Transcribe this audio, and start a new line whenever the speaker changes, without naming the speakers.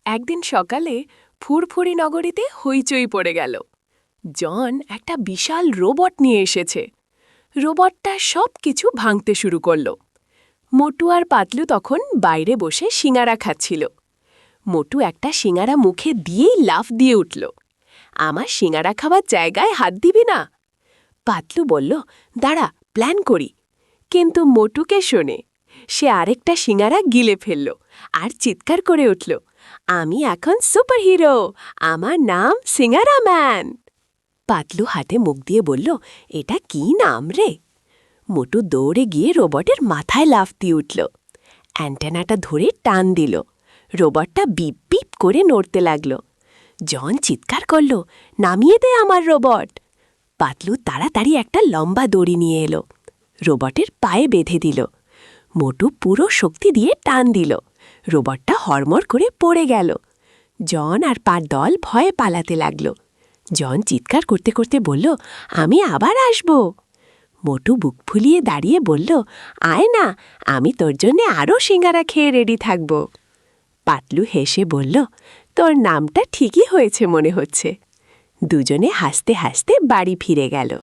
একদিন সকালে ফুরফুরি নগরীতে হইচই পড়ে গেল। জন একটা বিশাল রোবট নিয়ে এসেছে। রোবটটা সব কিছু ভাঙতে শুরু করল। মোটু আর পাতলু তখন বাইরে বসে সিঙারা খাচ্ছিল। মোটু একটা সিঙারা মুখে দিয়েই লাফ দিয়ে উঠল। আমার সিঙারা খাওয়ার জায়গায় হাত দিবি না। পাতলু বলল, দাঁড়া, প্ল্যান করি। কিন্তু মোটুকে শোনে, সে আরেকটা সিঙারা গিলে ফেলল আর চিৎকার করে উঠল, আমি এখন সুপারহিরো, আমার নাম সিঙারা ম্যান। পাতলু হাতে মুখ দিয়ে বলল, এটা কি নাম রে? মোটু দৌড়ে গিয়ে রোবটের মাথায় লাফ দিয়ে উঠল। অ্যান্টেনাটা ধরে টান দিল। রোবটটা বিপ বিপ করে নড়তে লাগল। জন চিৎকার করল, নামিয়ে দে আমার রোবট। পাতলু তাড়াতাড়ি একটা লম্বা দড়ি নিয়ে এলো, রোবটের পায়ে বেঁধে দিল। মোটু পুরো শক্তি দিয়ে টান দিল। রোবটটা হড়মড় করে পড়ে গেল। জন আর পার দল ভয়ে পালাতে লাগল। জন চিৎকার করতে করতে বলল, আমি আবার আসব। মোটু বুক ফুলিয়ে দাঁড়িয়ে বলল, আয় না, আমি তোর জন্যে আরও সিঙারা খেয়ে রেডি থাকব। পাতলু হেসে বলল, তোর নামটা ঠিকই হয়েছে মনে হচ্ছে। দুজনে হাসতে হাসতে বাড়ি ফিরে গেল।